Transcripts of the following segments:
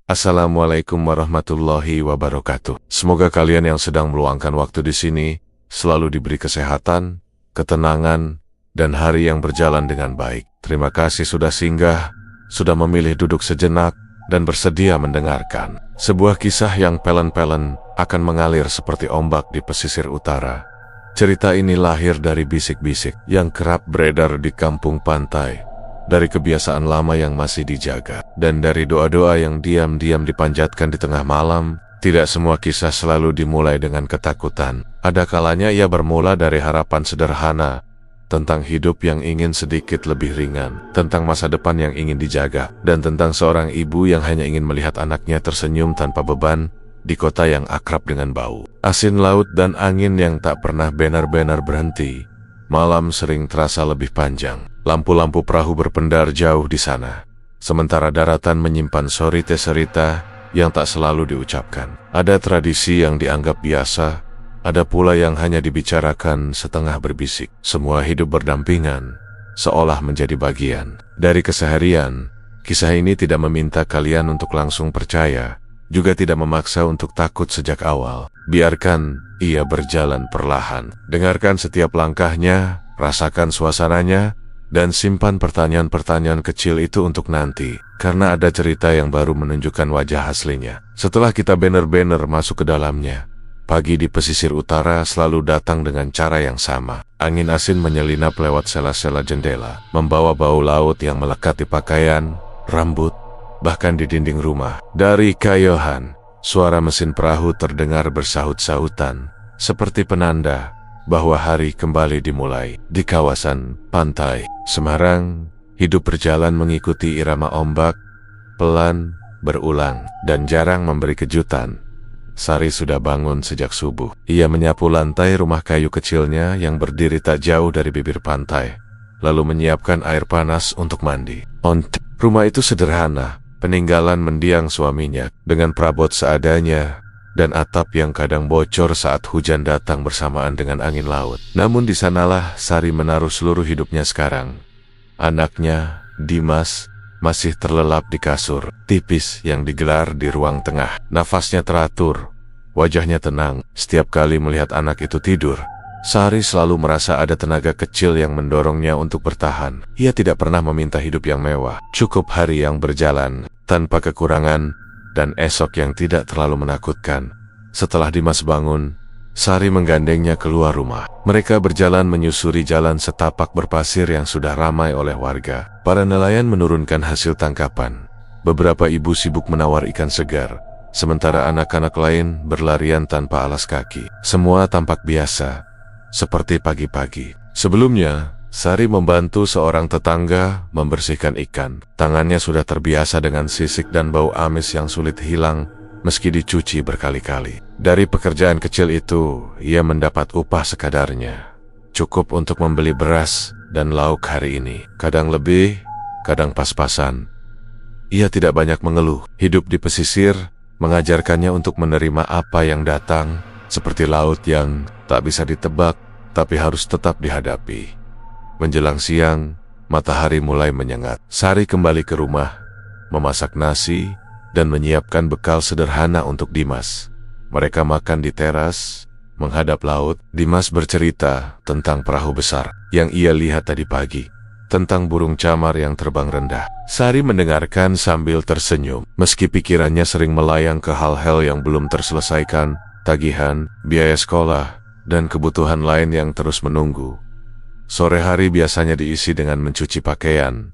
Assalamualaikum warahmatullahi wabarakatuh. Semoga kalian yang sedang meluangkan waktu di sini selalu diberi kesehatan, ketenangan, dan hari yang berjalan dengan baik. Terima kasih sudah singgah, sudah memilih duduk sejenak, dan bersedia mendengarkan. Sebuah kisah yang pelen-pelen akan mengalir seperti ombak di pesisir utara. Cerita ini lahir dari bisik-bisik yang kerap beredar di kampung pantai, dari kebiasaan lama yang masih dijaga, dan dari doa-doa yang diam-diam dipanjatkan di tengah malam. Tidak semua kisah selalu dimulai dengan ketakutan. Ada kalanya ia bermula dari harapan sederhana, tentang hidup yang ingin sedikit lebih ringan, tentang masa depan yang ingin dijaga, dan tentang seorang ibu yang hanya ingin melihat anaknya tersenyum tanpa beban di kota yang akrab dengan bau asin laut dan angin yang tak pernah benar-benar berhenti. Malam sering terasa lebih panjang. Lampu-lampu perahu berpendar jauh di sana, sementara daratan menyimpan sorite-serita yang tak selalu diucapkan. Ada tradisi yang dianggap biasa, ada pula yang hanya dibicarakan setengah berbisik. Semua hidup berdampingan, seolah menjadi bagian dari keseharian. Kisah ini tidak meminta kalian untuk langsung percaya, juga tidak memaksa untuk takut sejak awal. Biarkan ia berjalan perlahan. Dengarkan setiap langkahnya, rasakan suasananya, dan simpan pertanyaan-pertanyaan kecil itu untuk nanti, karena ada cerita yang baru menunjukkan wajah aslinya setelah kita benar-benar masuk ke dalamnya. Pagi di pesisir utara selalu datang dengan cara yang sama. Angin asin menyelinap lewat sela-sela jendela, membawa bau laut yang melekat di pakaian, rambut, bahkan di dinding rumah. Dari kayuhan, suara mesin perahu terdengar bersahut-sahutan, seperti penanda bahwa hari kembali dimulai. Di kawasan pantai Semarang, hidup berjalan mengikuti irama ombak, pelan, berulang, dan jarang memberi kejutan. Sari sudah bangun sejak subuh. Ia menyapu lantai rumah kayu kecilnya yang berdiri tak jauh dari bibir pantai, lalu menyiapkan air panas untuk mandi. Rumah itu sederhana, peninggalan mendiang suaminya, dengan perabot seadanya dan atap yang kadang bocor saat hujan datang bersamaan dengan angin laut. Namun di sanalah Sari menaruh seluruh hidupnya sekarang. Anaknya, Dimas, masih terlelap di kasur tipis yang digelar di ruang tengah. Nafasnya teratur, wajahnya tenang. Setiap kali melihat anak itu tidur, Sari selalu merasa ada tenaga kecil yang mendorongnya untuk bertahan. Ia tidak pernah meminta hidup yang mewah, cukup hari yang berjalan tanpa kekurangan, dan esok yang tidak terlalu menakutkan. Setelah Dimas bangun, Sari menggandengnya keluar rumah. Mereka berjalan menyusuri jalan setapak berpasir yang sudah ramai oleh warga. Para nelayan menurunkan hasil tangkapan. Beberapa ibu sibuk menawar ikan segar, sementara anak-anak lain berlarian tanpa alas kaki. Semua tampak biasa, seperti pagi-pagi. Sebelumnya, Sari membantu seorang tetangga membersihkan ikan. Tangannya sudah terbiasa dengan sisik dan bau amis yang sulit hilang meski dicuci berkali-kali. Dari pekerjaan kecil itu, ia mendapat upah sekadarnya, cukup untuk membeli beras dan lauk hari ini. Kadang lebih, kadang pas-pasan. Ia tidak banyak mengeluh. Hidup di pesisir mengajarkannya untuk menerima apa yang datang, seperti laut yang tak bisa ditebak, tapi harus tetap dihadapi. Menjelang siang, matahari mulai menyengat. Sari kembali ke rumah, memasak nasi, dan menyiapkan bekal sederhana untuk Dimas. Mereka makan di teras, menghadap laut. Dimas bercerita tentang perahu besar yang ia lihat tadi pagi, tentang burung camar yang terbang rendah. Sari mendengarkan sambil tersenyum, meski pikirannya sering melayang ke hal-hal yang belum terselesaikan, tagihan, biaya sekolah, dan kebutuhan lain yang terus menunggu. Sore hari biasanya diisi dengan mencuci pakaian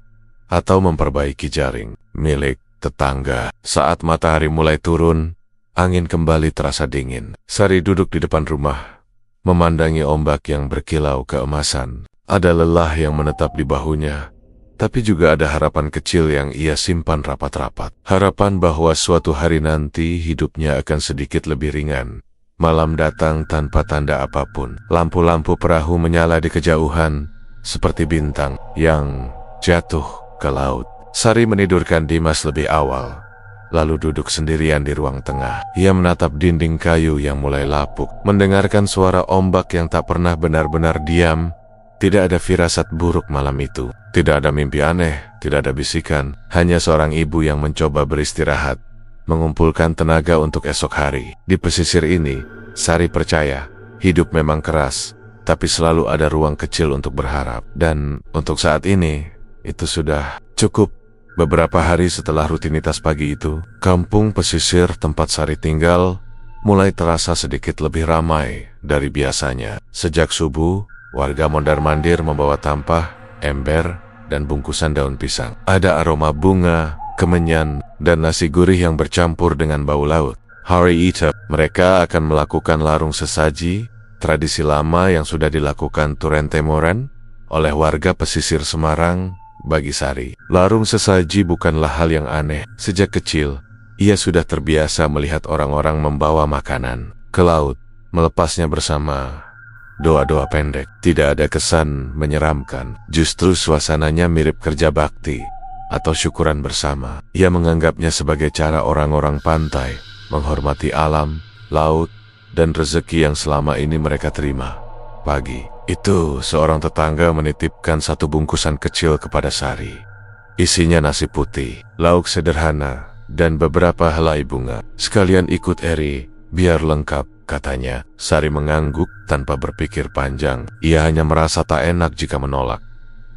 atau memperbaiki jaring milik tetangga. Saat matahari mulai turun, angin kembali terasa dingin. Sari duduk di depan rumah, memandangi ombak yang berkilau keemasan. Ada lelah yang menetap di bahunya, tapi juga ada harapan kecil yang ia simpan rapat-rapat. Harapan bahwa suatu hari nanti hidupnya akan sedikit lebih ringan. Malam datang tanpa tanda apapun. Lampu-lampu perahu menyala di kejauhan, seperti bintang yang jatuh ke laut. Sari menidurkan Dimas lebih awal, lalu duduk sendirian di ruang tengah. Ia menatap dinding kayu yang mulai lapuk, mendengarkan suara ombak yang tak pernah benar-benar diam. Tidak ada firasat buruk malam itu. Tidak ada mimpi aneh, tidak ada bisikan. Hanya seorang ibu yang mencoba beristirahat mengumpulkan tenaga untuk esok hari. Di pesisir ini, Sari percaya hidup memang keras, tapi selalu ada ruang kecil untuk berharap. Dan untuk saat ini, itu sudah cukup. Beberapa hari setelah rutinitas pagi itu, kampung pesisir tempat Sari tinggal mulai terasa sedikit lebih ramai dari biasanya. Sejak subuh, warga mondar-mandir membawa tampah, ember, dan bungkusan daun pisang. Ada aroma bunga, kemenyan, dan nasi gurih yang bercampur dengan bau laut. Hari itu, mereka akan melakukan larung sesaji, tradisi lama yang sudah dilakukan Turen Temoren oleh warga pesisir Semarang bagi Sari. Larung sesaji bukanlah hal yang aneh. Sejak kecil, ia sudah terbiasa melihat orang-orang membawa makanan ke laut, melepasnya bersama doa-doa pendek. Tidak ada kesan menyeramkan, justru suasananya mirip kerja bakti atau syukuran bersama. Ia menganggapnya sebagai cara orang-orang pantai menghormati alam, laut, dan rezeki yang selama ini mereka terima. Pagi itu, seorang tetangga menitipkan satu bungkusan kecil kepada Sari. Isinya nasi putih, lauk sederhana, dan beberapa helai bunga. Sekalian ikut Eri, biar lengkap, katanya. Sari mengangguk tanpa berpikir panjang. Ia hanya merasa tak enak jika menolak.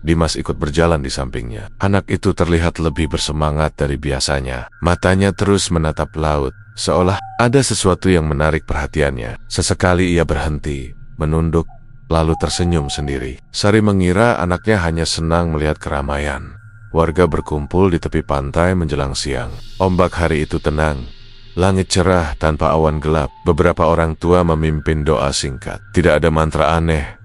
Dimas ikut berjalan di sampingnya. Anak itu terlihat lebih bersemangat dari biasanya. Matanya terus menatap laut, seolah ada sesuatu yang menarik perhatiannya. Sesekali ia berhenti, menunduk, lalu tersenyum sendiri. Sari mengira anaknya hanya senang melihat keramaian. Warga berkumpul di tepi pantai menjelang siang. Ombak hari itu tenang. Langit cerah tanpa awan gelap. Beberapa orang tua memimpin doa singkat. Tidak ada mantra aneh.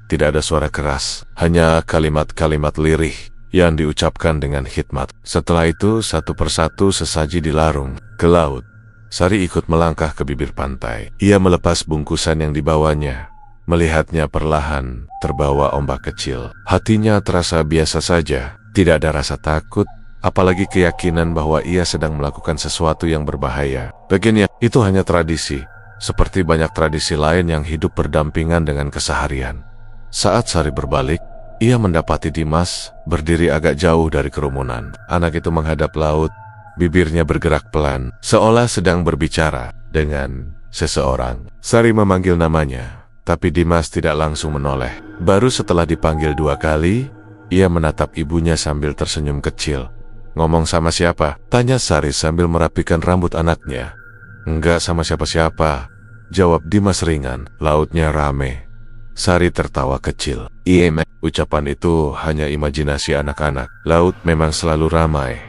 Tidak ada suara keras. Hanya kalimat-kalimat lirih yang diucapkan dengan hikmat. Setelah itu, satu persatu sesaji dilarung ke laut. Sari ikut melangkah ke bibir pantai. Ia melepas bungkusan yang dibawanya. Melihatnya perlahan terbawa ombak kecil. Hatinya terasa biasa saja. Tidak ada rasa takut, apalagi keyakinan bahwa ia sedang melakukan sesuatu yang berbahaya. Baginya, itu hanya tradisi, seperti banyak tradisi lain yang hidup berdampingan dengan keseharian. Saat Sari berbalik, ia mendapati Dimas berdiri agak jauh dari kerumunan. Anak itu menghadap laut, bibirnya bergerak pelan, seolah sedang berbicara dengan seseorang. Sari memanggil namanya, tapi Dimas tidak langsung menoleh. Baru setelah dipanggil 2 kali, ia menatap ibunya sambil tersenyum kecil. "Ngomong sama siapa?" tanya Sari sambil merapikan rambut anaknya. "Enggak sama siapa-siapa," jawab Dimas ringan. Lautnya rame. Sari tertawa kecil. "Iya, ucapan itu hanya imajinasi anak-anak. Laut memang selalu ramai,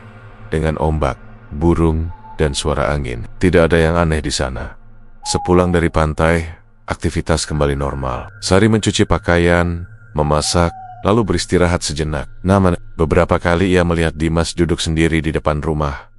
dengan ombak, burung, dan suara angin. Tidak ada yang aneh di sana." Sepulang dari pantai, aktivitas kembali normal. Sari mencuci pakaian, memasak, lalu beristirahat sejenak. Namun, beberapa kali ia melihat Dimas duduk sendiri di depan rumah,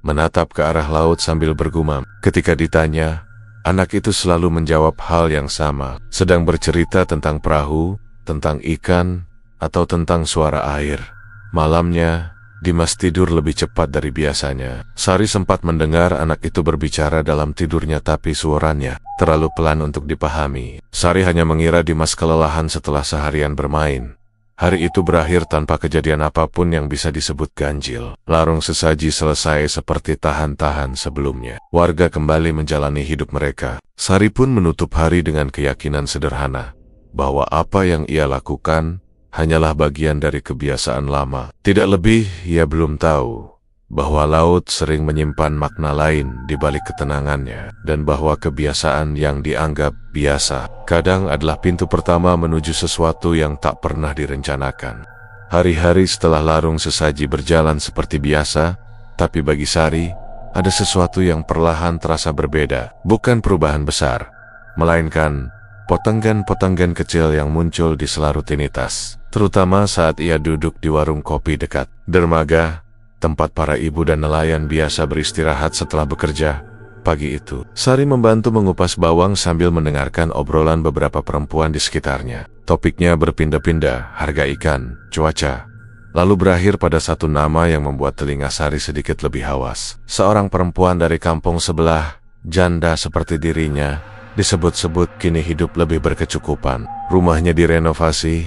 menatap ke arah laut sambil bergumam. Ketika ditanya, anak itu selalu menjawab hal yang sama, sedang bercerita tentang perahu, tentang ikan, atau tentang suara air. Malamnya, Dimas tidur lebih cepat dari biasanya. Sari sempat mendengar anak itu berbicara dalam tidurnya, tapi suaranya terlalu pelan untuk dipahami. Sari hanya mengira Dimas kelelahan setelah seharian bermain. Hari itu berakhir tanpa kejadian apapun yang bisa disebut ganjil. Larung sesaji selesai seperti tahan-tahan sebelumnya. Warga kembali menjalani hidup mereka. Sari pun menutup hari dengan keyakinan sederhana, bahwa apa yang ia lakukan hanyalah bagian dari kebiasaan lama. Tidak lebih, ia belum tahu bahwa laut sering menyimpan makna lain di balik ketenangannya, dan bahwa kebiasaan yang dianggap biasa kadang adalah pintu pertama menuju sesuatu yang tak pernah direncanakan. Hari-hari setelah larung sesaji berjalan seperti biasa, tapi bagi Sari ada sesuatu yang perlahan terasa berbeda. Bukan perubahan besar, melainkan potenggan-potenggan kecil yang muncul di sela rutinitas, terutama saat ia duduk di warung kopi dekat dermaga, tempat para ibu dan nelayan biasa beristirahat setelah bekerja. Pagi itu, Sari membantu mengupas bawang sambil mendengarkan obrolan beberapa perempuan di sekitarnya. Topiknya berpindah-pindah, harga ikan, cuaca, lalu berakhir pada satu nama yang membuat telinga Sari sedikit lebih hawas. Seorang perempuan dari kampung sebelah, janda seperti dirinya, disebut-sebut kini hidup lebih berkecukupan. Rumahnya direnovasi,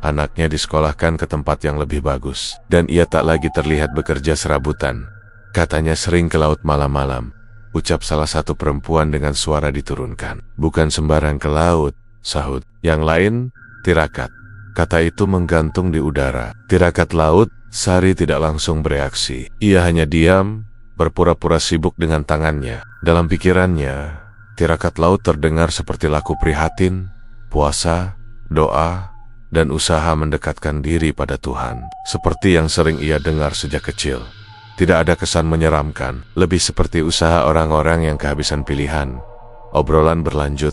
anaknya disekolahkan ke tempat yang lebih bagus, dan ia tak lagi terlihat bekerja serabutan Katanya sering ke laut malam-malam, ucap salah satu perempuan dengan suara diturunkan. Bukan sembarang ke laut, sahut. Yang lain, tirakat. Kata itu menggantung di udara. Tirakat laut, Sari tidak langsung bereaksi. Ia hanya diam, berpura-pura sibuk dengan tangannya. Dalam pikirannya, tirakat laut terdengar seperti laku prihatin, puasa, doa, dan usaha mendekatkan diri pada Tuhan. Seperti yang sering ia dengar sejak kecil. Tidak ada kesan menyeramkan, lebih seperti usaha orang-orang yang kehabisan pilihan. Obrolan berlanjut,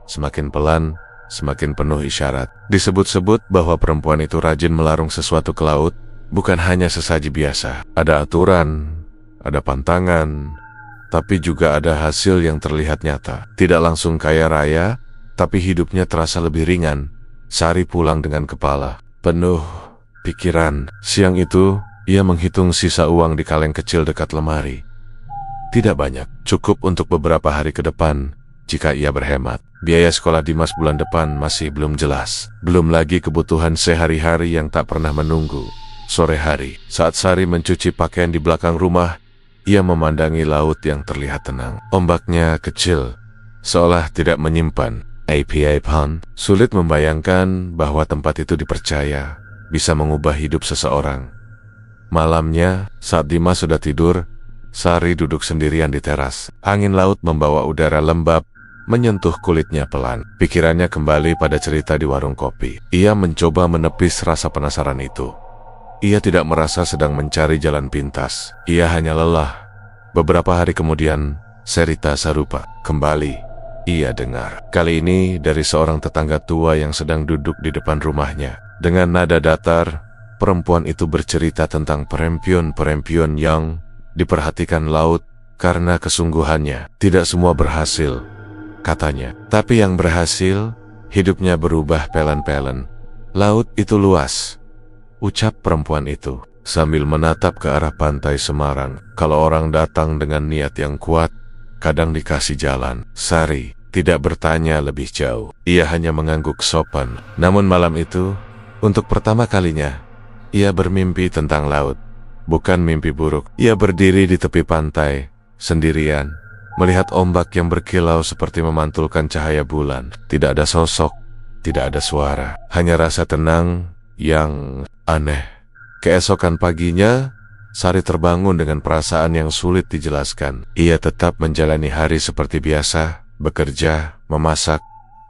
semakin pelan, semakin penuh isyarat. Disebut-sebut bahwa perempuan itu rajin melarung sesuatu ke laut, bukan hanya sesaji biasa. Ada aturan, ada pantangan, tapi juga ada hasil yang terlihat nyata. Tidak langsung kaya raya, tapi hidupnya terasa lebih ringan. Sari pulang dengan kepala penuh pikiran. Siang itu, ia menghitung sisa uang di kaleng kecil dekat lemari. Tidak banyak, cukup untuk beberapa hari ke depan jika ia berhemat. Biaya sekolah Dimas bulan depan masih belum jelas. Belum lagi kebutuhan sehari-hari yang tak pernah menunggu. Sore hari, saat Sari mencuci pakaian di belakang rumah, ia memandangi laut yang terlihat tenang. Ombaknya kecil, seolah tidak menyimpan apa-apa. Sulit membayangkan bahwa tempat itu dipercaya bisa mengubah hidup seseorang. Malamnya, saat Dimas sudah tidur, Sari duduk sendirian di teras. Angin laut membawa udara lembab, menyentuh kulitnya pelan. Pikirannya kembali pada cerita di warung kopi. Ia mencoba menepis rasa penasaran itu. Ia tidak merasa sedang mencari jalan pintas. Ia hanya lelah. Beberapa hari kemudian, cerita serupa kembali ia dengar. Kali ini dari seorang tetangga tua yang sedang duduk di depan rumahnya. Dengan nada datar, perempuan itu bercerita tentang perempuan-perempuan yang diperhatikan laut karena kesungguhannya. Tidak semua berhasil, katanya. Tapi yang berhasil, hidupnya berubah pelan-pelan. Laut itu luas, ucap perempuan itu, sambil menatap ke arah pantai Semarang. Kalau orang datang dengan niat yang kuat, kadang dikasih jalan. Sari tidak bertanya lebih jauh. Ia hanya mengangguk sopan. Namun malam itu, untuk pertama kalinya, ia bermimpi tentang laut. Bukan mimpi buruk. Ia berdiri di tepi pantai, sendirian, melihat ombak yang berkilau seperti memantulkan cahaya bulan. Tidak ada sosok, tidak ada suara. Hanya rasa tenang yang aneh. Keesokan paginya, Sari terbangun dengan perasaan yang sulit dijelaskan. Ia tetap menjalani hari seperti biasa, bekerja, memasak,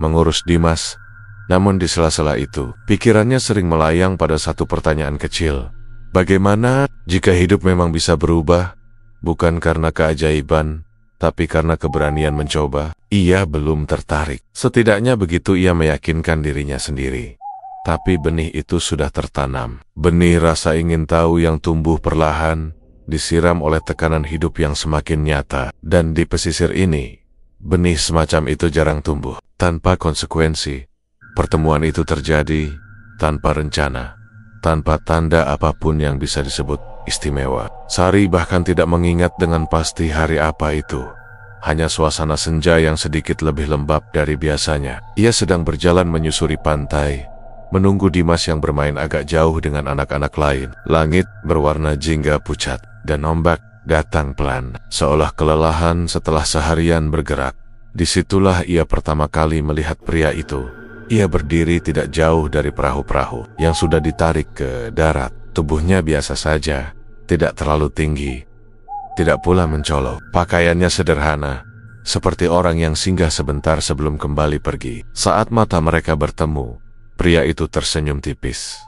mengurus Dimas. Namun di sela-sela itu, pikirannya sering melayang pada satu pertanyaan kecil. Bagaimana jika hidup memang bisa berubah? Bukan karena keajaiban, tapi karena keberanian mencoba. Ia belum tertarik. Setidaknya begitu ia meyakinkan dirinya sendiri. Tapi benih itu sudah tertanam. Benih rasa ingin tahu yang tumbuh perlahan, disiram oleh tekanan hidup yang semakin nyata. Dan di pesisir ini, benih semacam itu jarang tumbuh. Tanpa konsekuensi, pertemuan itu terjadi tanpa rencana, tanpa tanda apapun yang bisa disebut istimewa. Sari bahkan tidak mengingat dengan pasti hari apa itu. Hanya suasana senja yang sedikit lebih lembab dari biasanya. Ia sedang berjalan menyusuri pantai, menunggu Dimas yang bermain agak jauh dengan anak-anak lain. Langit berwarna jingga pucat, dan ombak datang pelan, seolah kelelahan setelah seharian bergerak. Disitulah ia pertama kali melihat pria itu. Ia berdiri tidak jauh dari perahu-perahu yang sudah ditarik ke darat. Tubuhnya biasa saja, tidak terlalu tinggi, tidak pula mencolok. Pakaiannya sederhana, seperti orang yang singgah sebentar sebelum kembali pergi. Saat mata mereka bertemu, pria itu tersenyum tipis.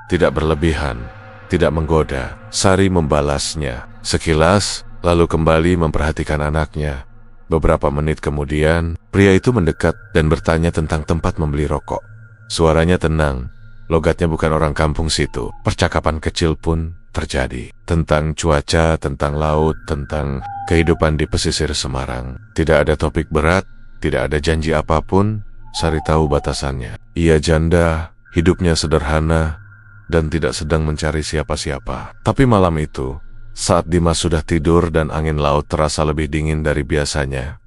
Tidak berlebihan, tidak menggoda. Sari membalasnya sekilas, lalu kembali memperhatikan anaknya. Beberapa menit kemudian, pria itu mendekat dan bertanya tentang tempat membeli rokok. Suaranya tenang, logatnya bukan orang kampung situ. Percakapan kecil pun terjadi. Tentang cuaca, tentang laut, tentang kehidupan di pesisir Semarang. Tidak ada topik berat, tidak ada janji apapun. Sari tahu batasannya. Ia janda, hidupnya sederhana, dan tidak sedang mencari siapa-siapa. Tapi malam itu, saat Dimas sudah tidur dan angin laut terasa lebih dingin dari biasanya,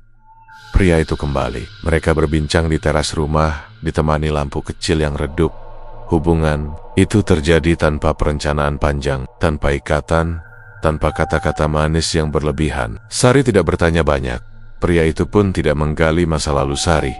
pria itu kembali. Mereka berbincang di teras rumah, ditemani lampu kecil yang redup. Hubungan itu terjadi tanpa perencanaan panjang, tanpa ikatan, tanpa kata-kata manis yang berlebihan. Sari tidak bertanya banyak. Pria itu pun tidak menggali masa lalu Sari.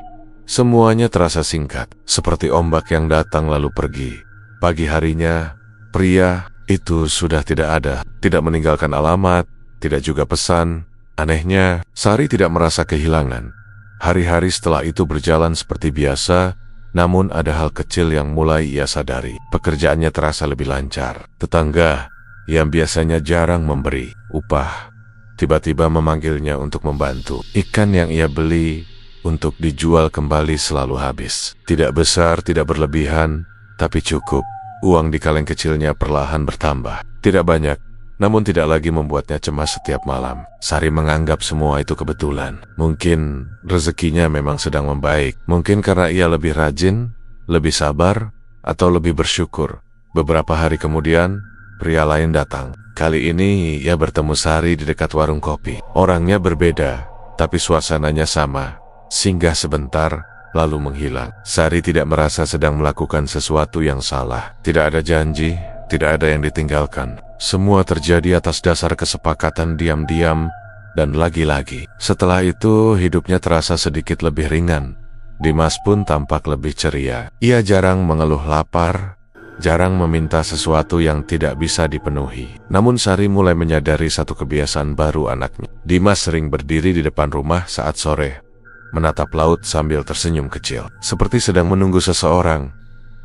Semuanya terasa singkat, seperti ombak yang datang lalu pergi. Pagi harinya, pria itu sudah tidak ada, tidak meninggalkan alamat, tidak juga pesan. Anehnya, Sari tidak merasa kehilangan. Hari-hari setelah itu berjalan seperti biasa, namun ada hal kecil yang mulai ia sadari. Pekerjaannya terasa lebih lancar. Tetangga yang biasanya jarang memberi upah tiba-tiba memanggilnya untuk membantu. Ikan yang ia beli untuk dijual kembali selalu habis. Tidak besar, tidak berlebihan, tapi cukup. Uang di kaleng kecilnya perlahan bertambah. Tidak banyak, namun tidak lagi membuatnya cemas setiap malam. Sari menganggap semua itu kebetulan. Mungkin rezekinya memang sedang membaik. Mungkin karena ia lebih rajin, lebih sabar, atau lebih bersyukur. Beberapa hari kemudian, pria lain datang. Kali ini ia bertemu Sari di dekat warung kopi. Orangnya berbeda, tapi suasananya sama. Singgah sebentar, lalu menghilang. Sari tidak merasa sedang melakukan sesuatu yang salah. Tidak ada janji, tidak ada yang ditinggalkan. Semua terjadi atas dasar kesepakatan diam-diam, dan lagi-lagi. Setelah itu, hidupnya terasa sedikit lebih ringan. Dimas pun tampak lebih ceria. Ia jarang mengeluh lapar, jarang meminta sesuatu yang tidak bisa dipenuhi. Namun Sari mulai menyadari satu kebiasaan baru anaknya. Dimas sering berdiri di depan rumah saat sore, menatap laut sambil tersenyum kecil, seperti sedang menunggu seseorang.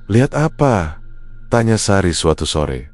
"Lihat apa?" tanya Sari suatu sore.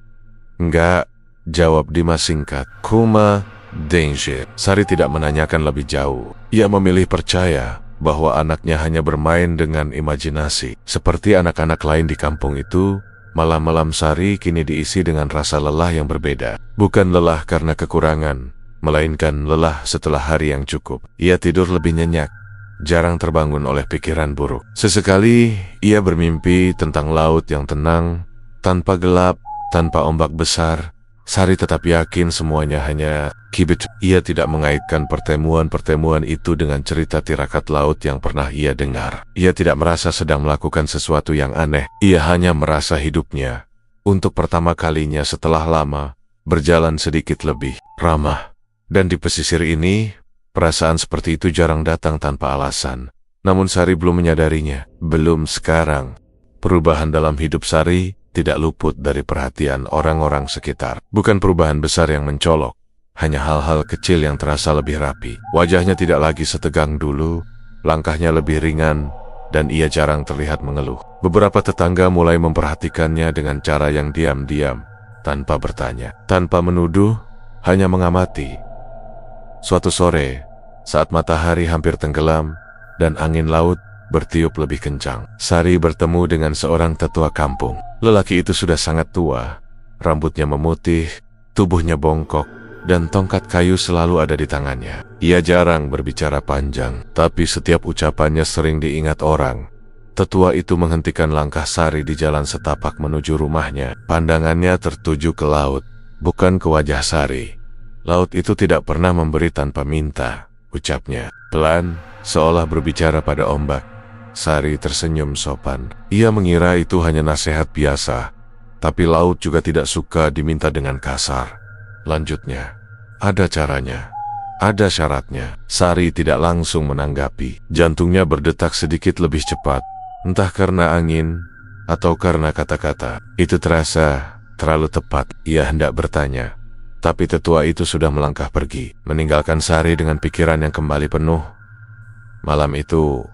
"Enggak," jawab Dimas singkat. "Kuma danger." Sari tidak menanyakan lebih jauh. Ia memilih percaya bahwa anaknya hanya bermain dengan imajinasi. Seperti anak-anak lain di kampung itu, malam-malam Sari kini diisi dengan rasa lelah yang berbeda. Bukan lelah karena kekurangan, melainkan lelah setelah hari yang cukup. Ia tidur lebih nyenyak, jarang terbangun oleh pikiran buruk. Sesekali ia bermimpi tentang laut yang tenang, tanpa gelap, tanpa ombak besar. Sari tetap yakin semuanya hanya kibit. Ia tidak mengaitkan pertemuan-pertemuan itu dengan cerita tirakat laut yang pernah ia dengar. Ia tidak merasa sedang melakukan sesuatu yang aneh. Ia hanya merasa hidupnya, untuk pertama kalinya setelah lama, berjalan sedikit lebih ramah. Dan di pesisir ini, perasaan seperti itu jarang datang tanpa alasan. Namun Sari belum menyadarinya. Belum sekarang. Perubahan dalam hidup Sari tidak luput dari perhatian orang-orang sekitar. Bukan perubahan besar yang mencolok, hanya hal-hal kecil yang terasa lebih rapi. Wajahnya tidak lagi setegang dulu, langkahnya lebih ringan, dan ia jarang terlihat mengeluh. Beberapa tetangga mulai memperhatikannya dengan cara yang diam-diam, tanpa bertanya, tanpa menuduh, hanya mengamati. Suatu sore, saat matahari hampir tenggelam, dan angin laut bertiup lebih kencang, Sari bertemu dengan seorang tetua kampung. Lelaki itu sudah sangat tua, rambutnya memutih, tubuhnya bongkok, dan tongkat kayu selalu ada di tangannya. Ia jarang berbicara panjang, tapi setiap ucapannya sering diingat orang. Tetua itu menghentikan langkah Sari di jalan setapak menuju rumahnya. Pandangannya tertuju ke laut, bukan ke wajah Sari. Laut itu tidak pernah memberi tanpa minta, ucapnya. Pelan, seolah berbicara pada ombak. Sari tersenyum sopan. Ia mengira itu hanya nasihat biasa, tapi laut juga tidak suka diminta dengan kasar. Lanjutnya, ada caranya, ada syaratnya. Sari tidak langsung menanggapi. Jantungnya berdetak sedikit lebih cepat, entah karena angin atau karena kata-kata. Itu terasa terlalu tepat. Ia hendak bertanya, tapi tetua itu sudah melangkah pergi, meninggalkan Sari dengan pikiran yang kembali penuh. Malam itu,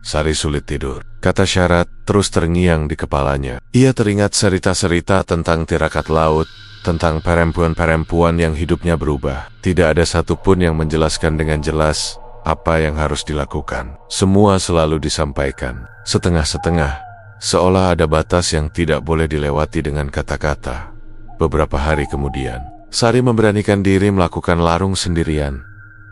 Sari sulit tidur. Kata syarat terus terngiang di kepalanya. Ia teringat cerita-cerita tentang tirakat laut, tentang perempuan-perempuan yang hidupnya berubah. Tidak ada satupun yang menjelaskan dengan jelas apa yang harus dilakukan. Semua selalu disampaikan, setengah-setengah, seolah ada batas yang tidak boleh dilewati dengan kata-kata. Beberapa hari kemudian, Sari memberanikan diri melakukan larung sendirian.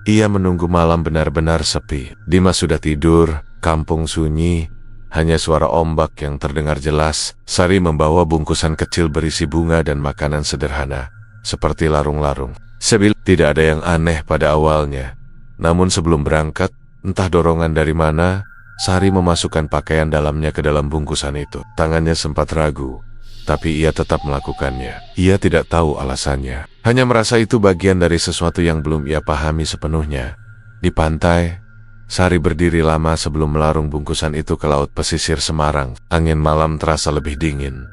Ia menunggu malam benar-benar sepi. Dimas sudah tidur, kampung sunyi, hanya suara ombak yang terdengar jelas. Sari membawa bungkusan kecil berisi bunga dan makanan sederhana, seperti larung-larung. Tidak ada yang aneh pada awalnya. Namun sebelum berangkat, entah dorongan dari mana, Sari memasukkan pakaian dalamnya ke dalam bungkusan itu. Tangannya sempat ragu, tapi ia tetap melakukannya. Ia tidak tahu alasannya, hanya merasa itu bagian dari sesuatu yang belum ia pahami sepenuhnya. Di pantai, Sari berdiri lama sebelum melarung bungkusan itu ke laut pesisir Semarang. Angin malam terasa lebih dingin,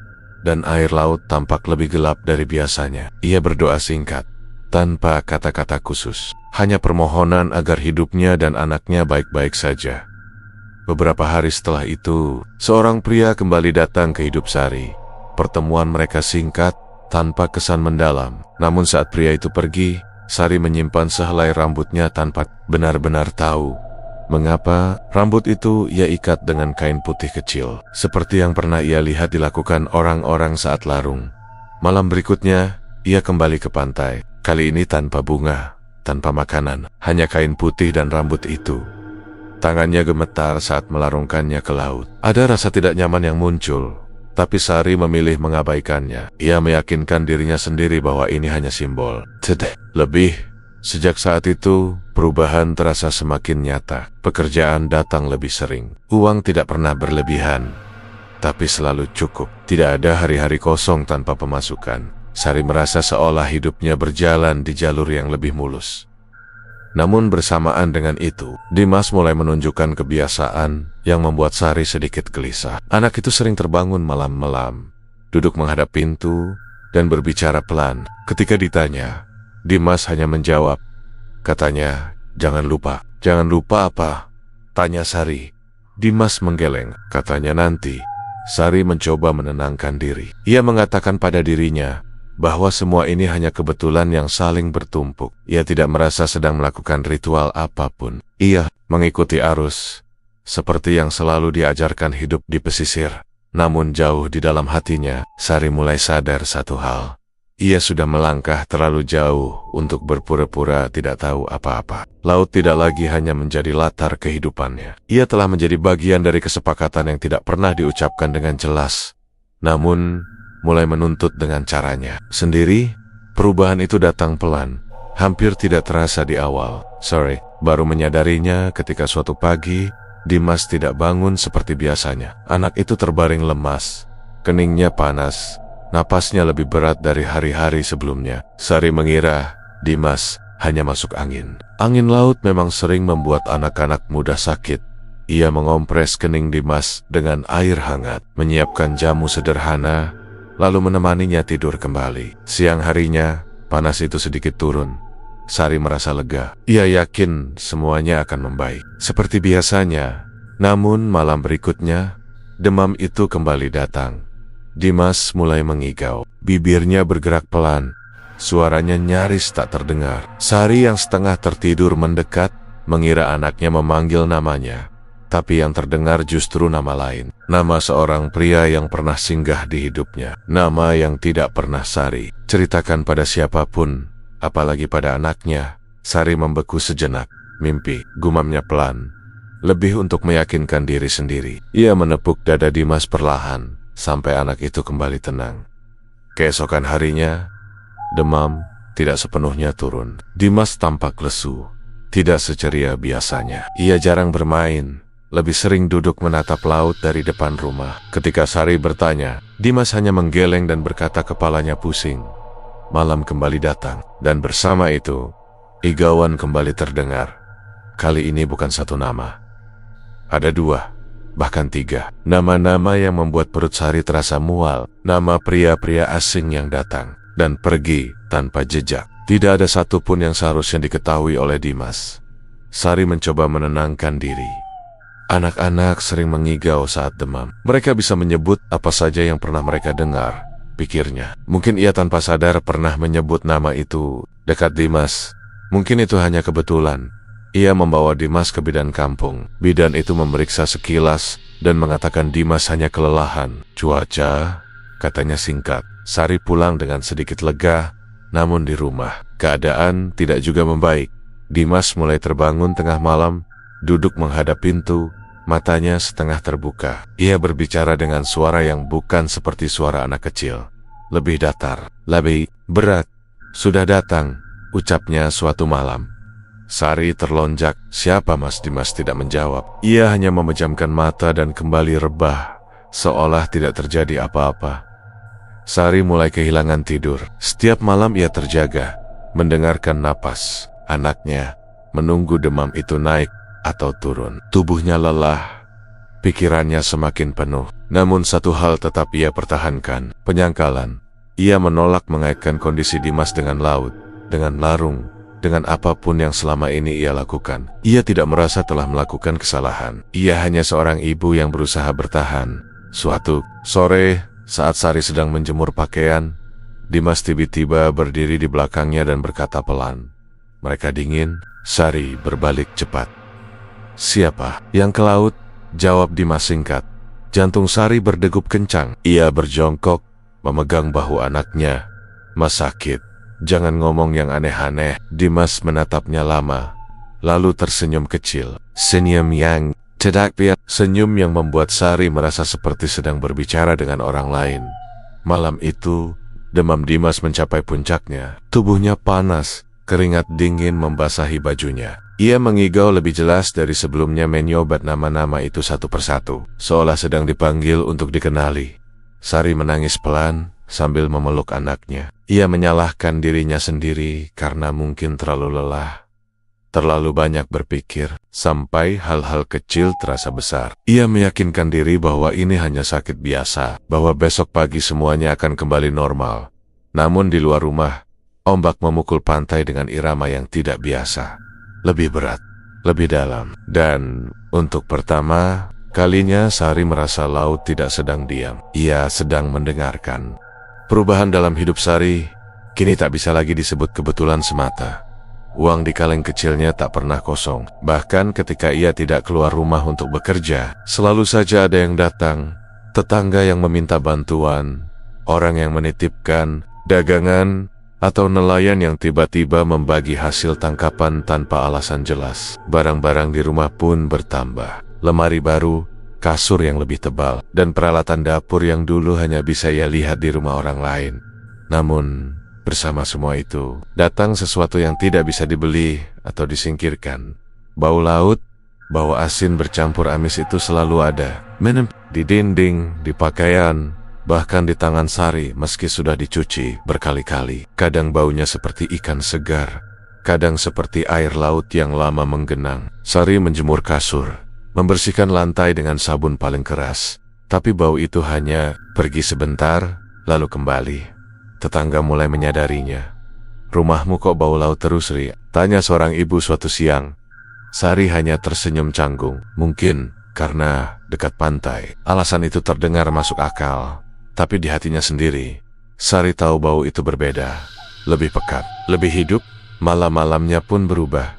dan air laut tampak lebih gelap dari biasanya. Ia berdoa singkat, tanpa kata-kata khusus, hanya permohonan agar hidupnya dan anaknya baik-baik saja. Beberapa hari setelah itu, seorang pria kembali datang ke hidup Sari. Pertemuan mereka singkat, tanpa kesan mendalam. Namun saat pria itu pergi, Sari menyimpan sehelai rambutnya tanpa benar-benar tahu mengapa rambut itu ia ikat dengan kain putih kecil, seperti yang pernah ia lihat dilakukan orang-orang saat larung. Malam berikutnya, ia kembali ke pantai. Kali ini tanpa bunga, tanpa makanan, hanya kain putih dan rambut itu. Tangannya gemetar saat melarungkannya ke laut. Ada rasa tidak nyaman yang muncul, tapi Sari memilih mengabaikannya. Ia meyakinkan dirinya sendiri bahwa ini hanya simbol. Sejak saat itu, perubahan terasa semakin nyata. Pekerjaan datang lebih sering. Uang tidak pernah berlebihan, tapi selalu cukup. Tidak ada hari-hari kosong tanpa pemasukan. Sari merasa seolah hidupnya berjalan di jalur yang lebih mulus. Namun bersamaan dengan itu, Dimas mulai menunjukkan kebiasaan yang membuat Sari sedikit gelisah. Anak itu sering terbangun malam-malam, duduk menghadap pintu, dan berbicara pelan. Ketika ditanya, Dimas hanya menjawab, katanya, "Jangan lupa." "Jangan lupa apa?" tanya Sari. Dimas menggeleng, katanya nanti. Sari mencoba menenangkan diri. Ia mengatakan pada dirinya bahwa semua ini hanya kebetulan yang saling bertumpuk. Ia tidak merasa sedang melakukan ritual apapun. Ia mengikuti arus, seperti yang selalu diajarkan hidup di pesisir. Namun jauh di dalam hatinya, Sari mulai sadar satu hal. Ia sudah melangkah terlalu jauh untuk berpura-pura tidak tahu apa-apa. Laut tidak lagi hanya menjadi latar kehidupannya. Ia telah menjadi bagian dari kesepakatan yang tidak pernah diucapkan dengan jelas, namun mulai menuntut dengan caranya sendiri. Perubahan itu datang pelan, hampir tidak terasa di awal. Baru menyadarinya ketika suatu pagi, Dimas tidak bangun seperti biasanya. Anak itu terbaring lemas, keningnya panas, napasnya lebih berat dari hari-hari sebelumnya. Sari mengira Dimas hanya masuk angin. Angin laut memang sering membuat anak-anak mudah sakit. Ia mengompres kening Dimas dengan air hangat, menyiapkan jamu sederhana, lalu menemaninya tidur kembali. Siang harinya, panas itu sedikit turun. Sari merasa lega. Ia yakin semuanya akan membaik seperti biasanya. Namun malam berikutnya, demam itu kembali datang. Dimas mulai mengigau. Bibirnya bergerak pelan. Suaranya nyaris tak terdengar. Sari yang setengah tertidur mendekat, mengira anaknya memanggil namanya. Tapi yang terdengar justru nama lain. Nama seorang pria yang pernah singgah di hidupnya. Nama yang tidak pernah Sari ceritakan pada siapapun, apalagi pada anaknya. Sari membeku sejenak. Mimpi, gumamnya pelan, lebih untuk meyakinkan diri sendiri. Ia menepuk dada Dimas perlahan, sampai anak itu kembali tenang. Keesokan harinya, demam tidak sepenuhnya turun. Dimas tampak lesu, tidak seceria biasanya. Ia jarang bermain, lebih sering duduk menatap laut dari depan rumah. Ketika Sari bertanya, Dimas hanya menggeleng dan berkata kepalanya pusing. Malam kembali datang, dan bersama itu, igauan kembali terdengar. Kali ini bukan satu nama, ada dua, bahkan tiga. Nama-nama yang membuat perut Sari terasa mual. Nama pria-pria asing yang datang dan pergi tanpa jejak. Tidak ada satupun yang seharusnya diketahui oleh Dimas. Sari mencoba menenangkan diri. Anak-anak sering mengigau saat demam. Mereka bisa menyebut apa saja yang pernah mereka dengar, pikirnya. Mungkin ia tanpa sadar pernah menyebut nama itu dekat Dimas. Mungkin itu hanya kebetulan. Ia membawa Dimas ke bidan kampung. Bidan itu memeriksa sekilas dan mengatakan Dimas hanya kelelahan. Cuaca, katanya singkat. Sari pulang dengan sedikit lega, namun di rumah, keadaan tidak juga membaik. Dimas mulai terbangun tengah malam, duduk menghadap pintu, matanya setengah terbuka. Ia berbicara dengan suara yang bukan seperti suara anak kecil. Lebih datar, lebih berat. "Sudah datang," ucapnya suatu malam. Sari terlonjak. "Siapa Mas?" Dimas tidak menjawab. Ia hanya memejamkan mata dan kembali rebah, seolah tidak terjadi apa-apa. Sari mulai kehilangan tidur. Setiap malam ia terjaga, mendengarkan napas anaknya, menunggu demam itu naik atau turun. Tubuhnya lelah, pikirannya semakin penuh. Namun satu hal tetap ia pertahankan, penyangkalan. Ia menolak mengaitkan kondisi Dimas dengan laut, dengan larung, dengan apapun yang selama ini ia lakukan. Ia tidak merasa telah melakukan kesalahan. Ia hanya seorang ibu yang berusaha bertahan. Suatu sore, saat Sari sedang menjemur pakaian, Dimas tiba-tiba berdiri di belakangnya dan berkata pelan. Mereka dingin. Sari berbalik cepat. "Siapa yang ke laut?" jawab Dimas singkat. Jantung Sari berdegup kencang. Ia berjongkok, memegang bahu anaknya. "Mas sakit. Jangan ngomong yang aneh-aneh." Dimas menatapnya lama, lalu tersenyum kecil. Senyum yang tidak biasa. Senyum yang membuat Sari merasa seperti sedang berbicara dengan orang lain. Malam itu, demam Dimas mencapai puncaknya. Tubuhnya panas, keringat dingin membasahi bajunya. Ia mengigau lebih jelas dari sebelumnya, menyobat nama-nama itu satu persatu, seolah sedang dipanggil untuk dikenali. Sari menangis pelan sambil memeluk anaknya. Ia menyalahkan dirinya sendiri karena mungkin terlalu lelah, terlalu banyak berpikir, sampai hal-hal kecil terasa besar. Ia meyakinkan diri bahwa ini hanya sakit biasa, bahwa besok pagi semuanya akan kembali normal. Namun di luar rumah, ombak memukul pantai dengan irama yang tidak biasa. Lebih berat, lebih dalam. Dan untuk pertama kalinya Sari merasa laut tidak sedang diam. Ia sedang mendengarkan. Perubahan dalam hidup Sari kini tak bisa lagi disebut kebetulan semata. Uang di kaleng kecilnya tak pernah kosong. Bahkan ketika ia tidak keluar rumah untuk bekerja, selalu saja ada yang datang. Tetangga yang meminta bantuan, orang yang menitipkan dagangan, atau nelayan yang tiba-tiba membagi hasil tangkapan tanpa alasan jelas. Barang-barang di rumah pun bertambah. Lemari baru, kasur yang lebih tebal, dan peralatan dapur yang dulu hanya bisa ia lihat di rumah orang lain. Namun bersama semua itu, datang sesuatu yang tidak bisa dibeli atau disingkirkan. Bau laut, bau asin bercampur amis itu selalu ada. Di dinding, di pakaian, bahkan di tangan Sari meski sudah dicuci berkali-kali. Kadang baunya seperti ikan segar, kadang seperti air laut yang lama menggenang. Sari menjemur kasur, membersihkan lantai dengan sabun paling keras. Tapi bau itu hanya pergi sebentar, lalu kembali. Tetangga mulai menyadarinya. "Rumahmu kok bau laut terus, Ri?" tanya seorang ibu suatu siang. Sari hanya tersenyum canggung. Mungkin karena dekat pantai. Alasan itu terdengar masuk akal. Tapi di hatinya sendiri, Sari tahu bau itu berbeda. Lebih pekat, lebih hidup. Malam-malamnya pun berubah.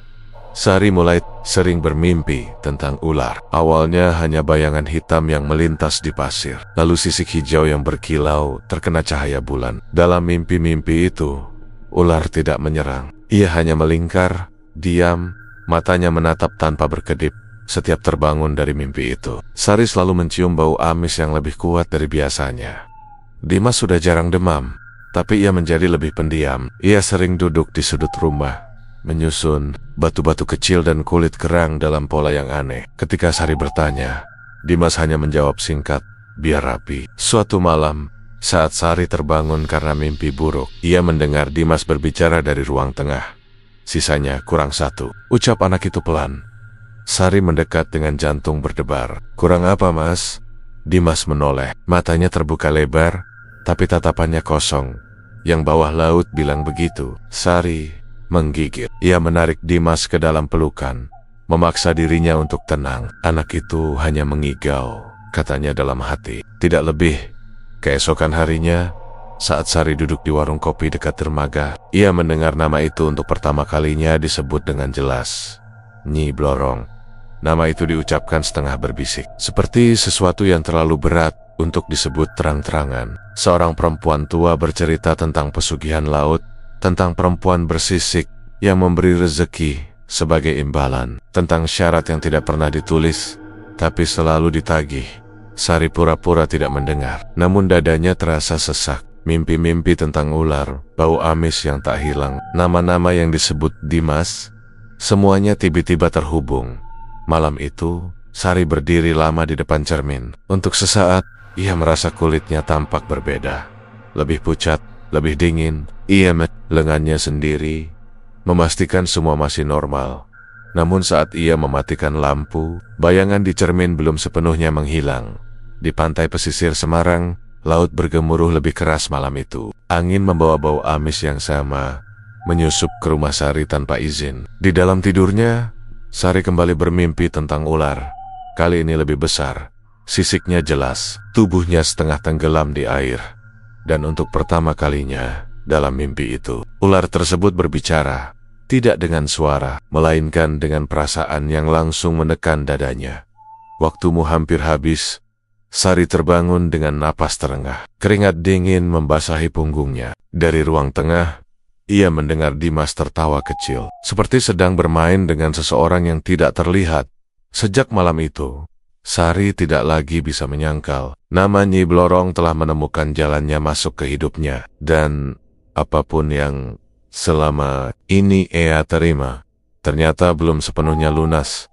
Sari mulai sering bermimpi tentang ular. Awalnya hanya bayangan hitam yang melintas di pasir, lalu sisik hijau yang berkilau terkena cahaya bulan. Dalam mimpi-mimpi itu, ular tidak menyerang. Ia hanya melingkar, diam, matanya menatap tanpa berkedip. Setiap terbangun dari mimpi itu, Sari selalu mencium bau amis yang lebih kuat dari biasanya. Dimas sudah jarang demam, tapi ia menjadi lebih pendiam. Ia sering duduk di sudut rumah, menyusun batu-batu kecil dan kulit kerang dalam pola yang aneh. Ketika Sari bertanya, Dimas hanya menjawab singkat, "Biar rapi." Suatu malam, saat Sari terbangun karena mimpi buruk, ia mendengar Dimas berbicara dari ruang tengah. "Sisanya kurang satu," ucap anak itu pelan. Sari mendekat dengan jantung berdebar. "Kurang apa, Mas?" Dimas menoleh, matanya terbuka lebar, tapi tatapannya kosong. Yang bawah laut bilang begitu. Sari menggigit. Ia menarik Dimas ke dalam pelukan, memaksa dirinya untuk tenang. Anak itu hanya mengigau, katanya dalam hati, tidak lebih. Keesokan harinya, saat Sari duduk di warung kopi dekat dermaga, ia mendengar nama itu untuk pertama kalinya disebut dengan jelas. Nyi Blorong. Nama itu diucapkan setengah berbisik, seperti sesuatu yang terlalu berat untuk disebut terang-terangan. Seorang perempuan tua bercerita tentang pesugihan laut, tentang perempuan bersisik yang memberi rezeki sebagai imbalan, tentang syarat yang tidak pernah ditulis, tapi selalu ditagih. Sari pura-pura tidak mendengar, namun dadanya terasa sesak. Mimpi-mimpi tentang ular, bau amis yang tak hilang, nama-nama yang disebut Dimas, semuanya tiba-tiba terhubung. Malam itu, Sari berdiri lama di depan cermin. Untuk sesaat, ia merasa kulitnya tampak berbeda. lebih pucat, lebih dingin. Ia lengannya sendiri, memastikan semua masih normal. Namun saat ia mematikan lampu, bayangan di cermin belum sepenuhnya menghilang. Di pantai pesisir Semarang, laut bergemuruh lebih keras malam itu. Angin membawa bau amis yang sama, menyusup ke rumah Sari tanpa izin. Di dalam tidurnya, Sari kembali bermimpi tentang ular. Kali ini lebih besar, sisiknya jelas, tubuhnya setengah tenggelam di air. Dan untuk pertama kalinya, dalam mimpi itu, ular tersebut berbicara, tidak dengan suara, melainkan dengan perasaan yang langsung menekan dadanya. Waktumu hampir habis. Sari terbangun dengan napas terengah. Keringat dingin membasahi punggungnya. Dari ruang tengah, ia mendengar Dimas tertawa kecil, seperti sedang bermain dengan seseorang yang tidak terlihat. Sejak malam itu, Sari tidak lagi bisa menyangkal nama Nyi Blorong telah menemukan jalannya masuk ke hidupnya. Dan apapun yang selama ini ia terima, ternyata belum sepenuhnya lunas.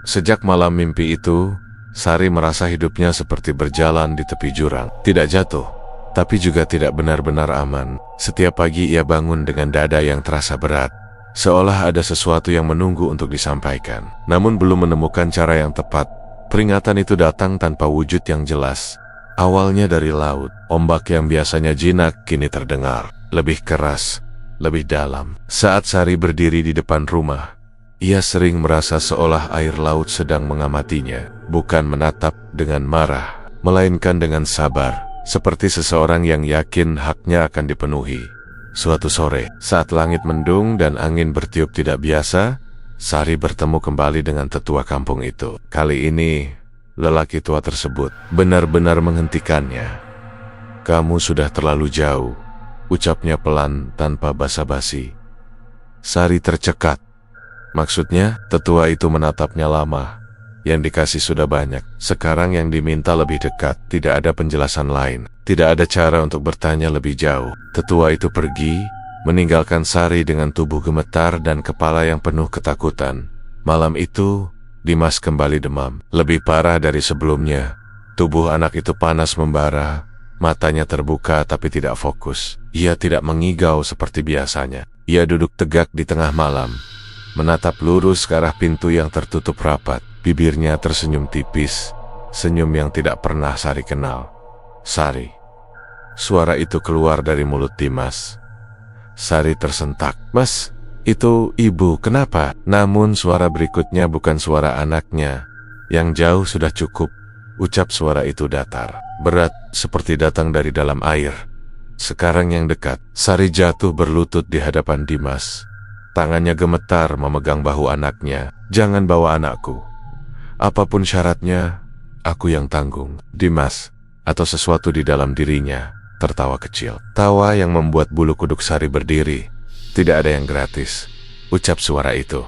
Sejak malam mimpi itu, Sari merasa hidupnya seperti berjalan di tepi jurang. Tidak jatuh, tapi juga tidak benar-benar aman. Setiap pagi ia bangun dengan dada yang terasa berat, seolah ada sesuatu yang menunggu untuk disampaikan. Namun belum menemukan cara yang tepat. Peringatan itu datang tanpa wujud yang jelas. Awalnya dari laut, ombak yang biasanya jinak kini terdengar, lebih keras, lebih dalam. Saat Sari berdiri di depan rumah, ia sering merasa seolah air laut sedang mengamatinya, bukan menatap dengan marah, melainkan dengan sabar, seperti seseorang yang yakin haknya akan dipenuhi. Suatu sore, saat langit mendung dan angin bertiup tidak biasa, Sari bertemu kembali dengan tetua kampung itu. Kali ini, lelaki tua tersebut benar-benar menghentikannya. "Kamu sudah terlalu jauh," ucapnya pelan tanpa basa-basi. Sari tercekat. Maksudnya, tetua itu menatapnya lama. Yang dikasih sudah banyak. Sekarang yang diminta lebih dekat. Tidak ada penjelasan lain. Tidak ada cara untuk bertanya lebih jauh. Tetua itu pergi, meninggalkan Sari dengan tubuh gemetar dan kepala yang penuh ketakutan. Malam itu, Dimas kembali demam, lebih parah dari sebelumnya. Tubuh anak itu panas membara, matanya terbuka tapi tidak fokus. Ia tidak mengigau seperti biasanya. Ia duduk tegak di tengah malam, menatap lurus ke arah pintu yang tertutup rapat. Bibirnya tersenyum tipis, senyum yang tidak pernah Sari kenal. "Sari." Suara itu keluar dari mulut Dimas. Sari tersentak. "Mas, itu ibu, kenapa?" Namun suara berikutnya bukan suara anaknya. "Yang jauh sudah cukup," ucap suara itu datar, berat, seperti datang dari dalam air. Sekarang yang dekat. Sari jatuh berlutut di hadapan Dimas. Tangannya gemetar memegang bahu anaknya. "Jangan bawa anakku. Apapun syaratnya, aku yang tanggung." Dimas, atau sesuatu di dalam dirinya, tertawa kecil. Tawa yang membuat bulu kuduk Sari berdiri. "Tidak ada yang gratis," ucap suara itu.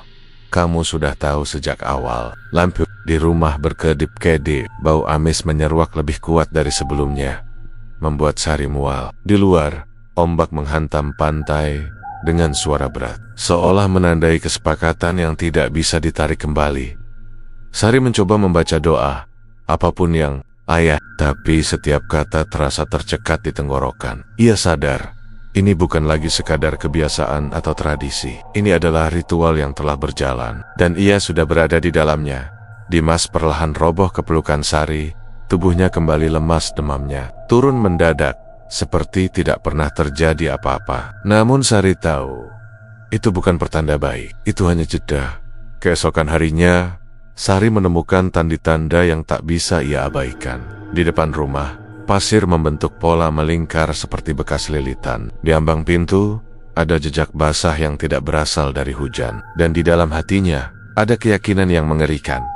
"Kamu sudah tahu sejak awal." Lampu di rumah berkedip-kedip. Bau amis menyeruak lebih kuat dari sebelumnya, membuat Sari mual. Di luar, ombak menghantam pantai dengan suara berat, seolah menandai kesepakatan yang tidak bisa ditarik kembali. Sari mencoba membaca doa, apapun yang "Ayah," tapi setiap kata terasa tercekat di tenggorokan. Ia sadar, ini bukan lagi sekadar kebiasaan atau tradisi. Ini adalah ritual yang telah berjalan, dan ia sudah berada di dalamnya. Dimas perlahan roboh ke pelukan Sari, tubuhnya kembali lemas, demamnya turun mendadak, seperti tidak pernah terjadi apa-apa. Namun Sari tahu, itu bukan pertanda baik, itu hanya jeda. Keesokan harinya, Sari menemukan tanda-tanda yang tak bisa ia abaikan. Di depan rumah, pasir membentuk pola melingkar seperti bekas lilitan. Di ambang pintu, ada jejak basah yang tidak berasal dari hujan. Dan di dalam hatinya, ada keyakinan yang mengerikan.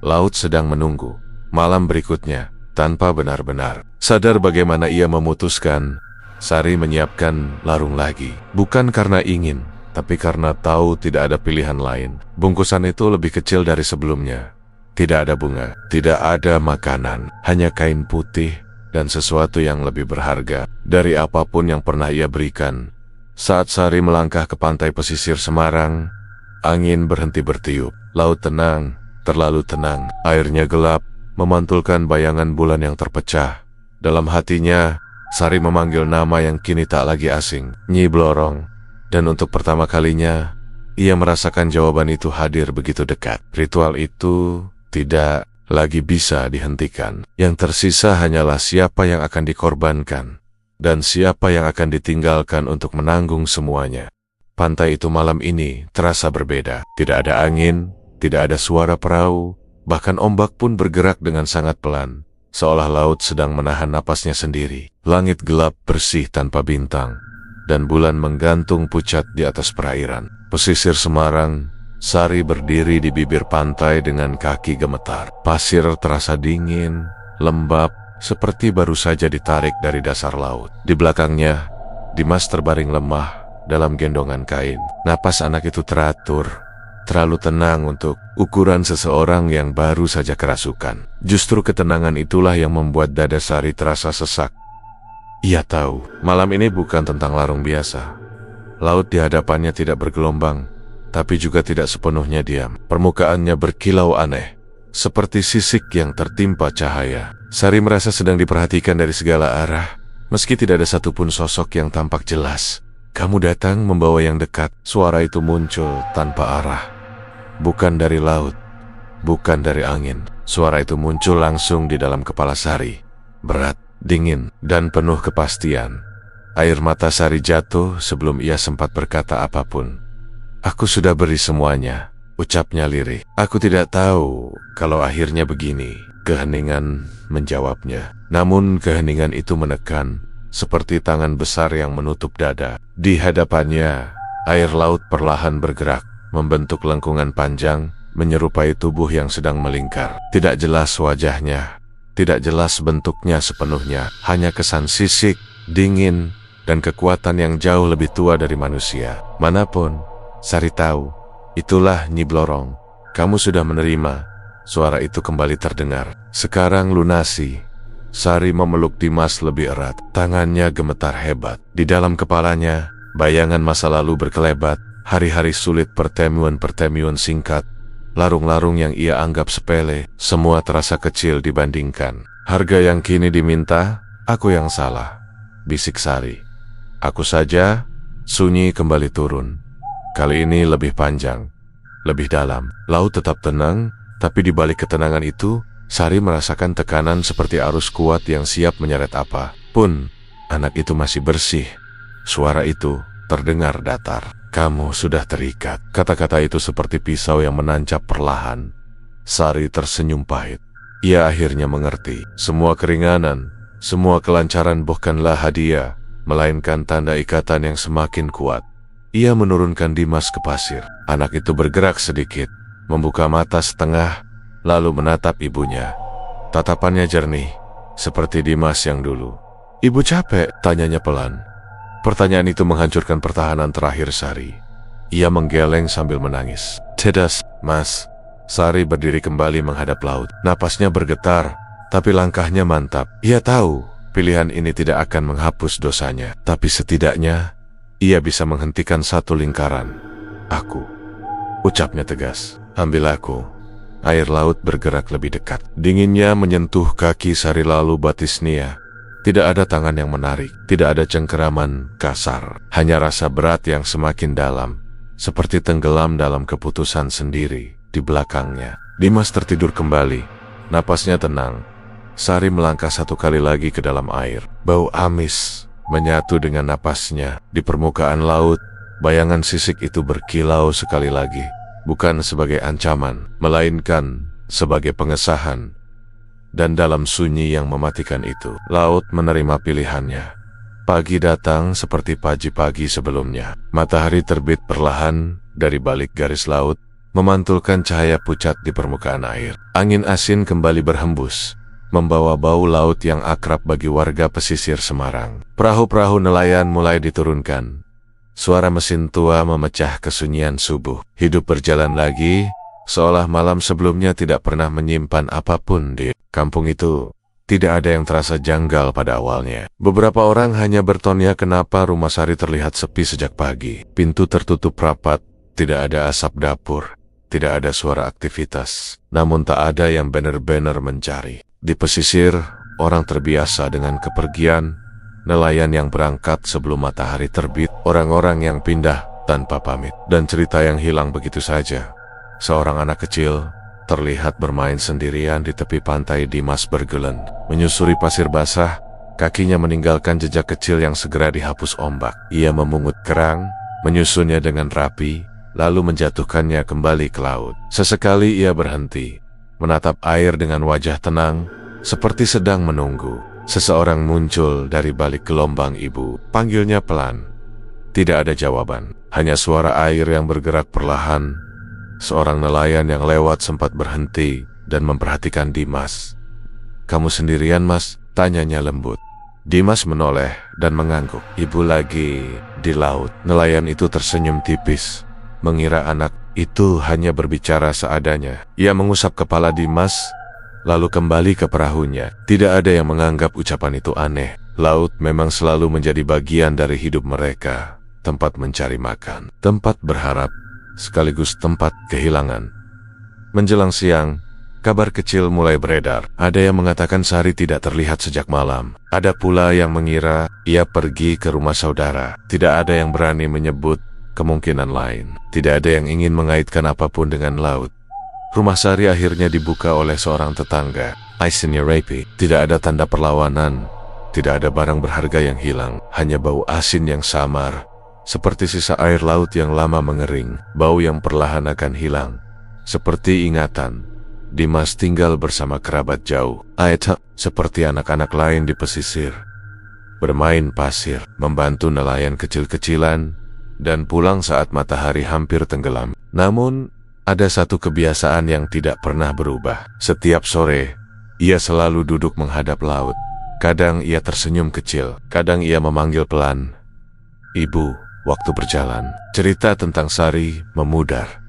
Laut sedang menunggu malam berikutnya, tanpa benar-benar sadar bagaimana ia memutuskan. Sari menyiapkan larung lagi, bukan karena ingin, tapi karena tahu tidak ada pilihan lain. Bungkusan itu lebih kecil dari sebelumnya. Tidak ada bunga, tidak ada makanan, hanya kain putih dan sesuatu yang lebih berharga dari apapun yang pernah ia berikan. Saat Sari melangkah ke pantai pesisir Semarang, angin berhenti bertiup. Laut tenang, terlalu tenang. Airnya gelap, memantulkan bayangan bulan yang terpecah. Dalam hatinya, Sari memanggil nama yang kini tak lagi asing, Nyi Blorong. Dan untuk pertama kalinya, ia merasakan jawaban itu hadir begitu dekat. Ritual itu tidak lagi bisa dihentikan. Yang tersisa hanyalah siapa yang akan dikorbankan, dan siapa yang akan ditinggalkan untuk menanggung semuanya. Pantai itu malam ini terasa berbeda. Tidak ada angin, tidak ada suara perahu, bahkan ombak pun bergerak dengan sangat pelan, seolah laut sedang menahan napasnya sendiri. Langit gelap bersih tanpa bintang, dan bulan menggantung pucat di atas perairan. Pesisir Semarang, Sari berdiri di bibir pantai dengan kaki gemetar. Pasir terasa dingin, lembab, seperti baru saja ditarik dari dasar laut. Di belakangnya, Dimas terbaring lemah dalam gendongan kain. Napas anak itu teratur, terlalu tenang untuk ukuran seseorang yang baru saja kerasukan. Justru ketenangan itulah yang membuat dada Sari terasa sesak. Ia tahu, malam ini bukan tentang larung biasa. Laut di hadapannya tidak bergelombang, tapi juga tidak sepenuhnya diam. Permukaannya berkilau aneh, seperti sisik yang tertimpa cahaya. Sari merasa sedang diperhatikan dari segala arah, meski tidak ada satupun sosok yang tampak jelas. Kamu datang membawa yang dekat. Suara itu muncul tanpa arah. Bukan dari laut, bukan dari angin. Suara itu muncul langsung di dalam kepala Sari. Berat, dingin, dan penuh kepastian. Air mata Sari jatuh sebelum ia sempat berkata apapun. Aku sudah beri semuanya, ucapnya lirih. Aku tidak tahu kalau akhirnya begini. Keheningan menjawabnya. Namun keheningan itu menekan, seperti tangan besar yang menutup dada. Di hadapannya, air laut perlahan bergerak, membentuk lengkungan panjang, menyerupai tubuh yang sedang melingkar. Tidak jelas wajahnya, tidak jelas bentuknya sepenuhnya, hanya kesan sisik, dingin, dan kekuatan yang jauh lebih tua dari manusia. Manapun, Sari tahu, itulah Nyi Blorong. Kamu sudah menerima. Suara itu kembali terdengar. Sekarang lunasi. Sari memeluk Dimas lebih erat. Tangannya gemetar hebat. Di dalam kepalanya, bayangan masa lalu berkelebat. Hari-hari sulit, pertemuan-pertemuan singkat, larung-larung yang ia anggap sepele, semua terasa kecil dibandingkan. Harga yang kini diminta, aku yang salah, bisik Sari. Aku saja. Sunyi kembali turun. Kali ini lebih panjang, lebih dalam. Laut tetap tenang, tapi di balik ketenangan itu, Sari merasakan tekanan seperti arus kuat yang siap menyeret apa pun. Anak itu masih bersih. Suara itu terdengar datar. Kamu sudah terikat. Kata-kata itu seperti pisau yang menancap perlahan. Sari tersenyum pahit. Ia akhirnya mengerti. Semua keringanan, semua kelancaran bukanlah hadiah, melainkan tanda ikatan yang semakin kuat. Ia menurunkan Dimas ke pasir. Anak itu bergerak sedikit, membuka mata setengah, lalu menatap ibunya. Tatapannya jernih, seperti Dimas yang dulu. Ibu capek? Tanyanya pelan. Pertanyaan itu menghancurkan pertahanan terakhir Sari. Ia menggeleng sambil menangis. Tidak, Mas. Sari berdiri kembali menghadap laut. Napasnya bergetar, tapi langkahnya mantap. Ia tahu pilihan ini tidak akan menghapus dosanya, tapi setidaknya ia bisa menghentikan satu lingkaran. Aku, ucapnya tegas. Ambil aku. Air laut bergerak lebih dekat. Dinginnya menyentuh kaki Sari lalu batisnya. Tidak ada tangan yang menarik, tidak ada cengkeraman kasar, hanya rasa berat yang semakin dalam, seperti tenggelam dalam keputusan sendiri di belakangnya. Dimas tertidur kembali, napasnya tenang. Sari melangkah satu kali lagi ke dalam air. Bau amis menyatu dengan napasnya. Di permukaan laut, bayangan sisik itu berkilau sekali lagi, bukan sebagai ancaman, melainkan sebagai pengesahan. Dan dalam sunyi yang mematikan itu, laut menerima pilihannya. Pagi datang seperti pagi-pagi sebelumnya. Matahari terbit perlahan dari balik garis laut, memantulkan cahaya pucat di permukaan air. Angin asin kembali berhembus, membawa bau laut yang akrab bagi warga pesisir Semarang. Perahu-perahu nelayan mulai diturunkan. Suara mesin tua memecah kesunyian subuh. Hidup berjalan lagi, seolah malam sebelumnya tidak pernah menyimpan apapun di kampung itu. Tidak ada yang terasa janggal pada awalnya. Beberapa orang hanya bertanya kenapa rumah Sari terlihat sepi sejak pagi. Pintu tertutup rapat, tidak ada asap dapur, tidak ada suara aktivitas. Namun tak ada yang benar-benar mencari. Di pesisir, orang terbiasa dengan kepergian, nelayan yang berangkat sebelum matahari terbit, orang-orang yang pindah tanpa pamit, dan cerita yang hilang begitu saja. Seorang anak kecil terlihat bermain sendirian di tepi pantai. Dimas bergeleng, menyusuri pasir basah, kakinya meninggalkan jejak kecil yang segera dihapus ombak. Ia memungut kerang, menyusunnya dengan rapi, lalu menjatuhkannya kembali ke laut. Sesekali ia berhenti, menatap air dengan wajah tenang, seperti sedang menunggu. Seseorang muncul dari balik gelombang. Ibu, panggilnya pelan. Tidak ada jawaban, hanya suara air yang bergerak perlahan. Seorang nelayan yang lewat sempat berhenti dan memperhatikan Dimas. "Kamu sendirian, Mas?" tanyanya lembut. Dimas menoleh dan mengangguk. "Ibu lagi di laut." Nelayan itu tersenyum tipis, mengira anak itu hanya berbicara seadanya. Ia mengusap kepala Dimas, lalu kembali ke perahunya. Tidak ada yang menganggap ucapan itu aneh. Laut memang selalu menjadi bagian dari hidup mereka. Tempat mencari makan, tempat berharap, sekaligus tempat kehilangan. Menjelang siang, kabar kecil mulai beredar. Ada yang mengatakan Sari tidak terlihat sejak malam. Ada pula yang mengira ia pergi ke rumah saudara. Tidak ada yang berani menyebut kemungkinan lain. Tidak ada yang ingin mengaitkan apapun dengan laut. Rumah Sari akhirnya dibuka oleh seorang tetangga, Aisyah Rapi. Tidak ada tanda perlawanan, tidak ada barang berharga yang hilang, hanya bau asin yang samar, seperti sisa air laut yang lama mengering. Bau yang perlahan akan hilang, seperti ingatan. Dimas tinggal bersama kerabat jauh. Aita seperti anak-anak lain di pesisir, bermain pasir, membantu nelayan kecil-kecilan, dan pulang saat matahari hampir tenggelam. Namun, ada satu kebiasaan yang tidak pernah berubah. Setiap sore, ia selalu duduk menghadap laut. Kadang ia tersenyum kecil, kadang ia memanggil pelan, "Ibu." Waktu berjalan, cerita tentang Sari memudar.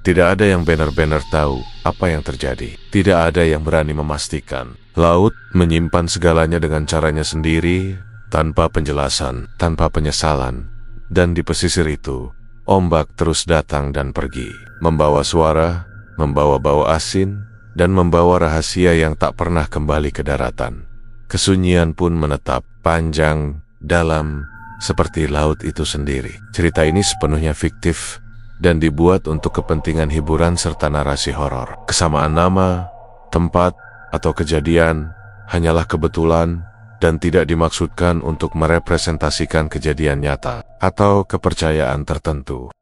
Tidak ada yang benar-benar tahu apa yang terjadi. Tidak ada yang berani memastikan. Laut menyimpan segalanya dengan caranya sendiri, tanpa penjelasan, tanpa penyesalan. Dan di pesisir itu, ombak terus datang dan pergi, membawa suara, membawa bau asin, dan membawa rahasia yang tak pernah kembali ke daratan. Kesunyian pun menetap, panjang, dalam, seperti laut itu sendiri. Cerita ini sepenuhnya fiktif dan dibuat untuk kepentingan hiburan serta narasi horor. Kesamaan nama, tempat, atau kejadian hanyalah kebetulan dan tidak dimaksudkan untuk merepresentasikan kejadian nyata atau kepercayaan tertentu.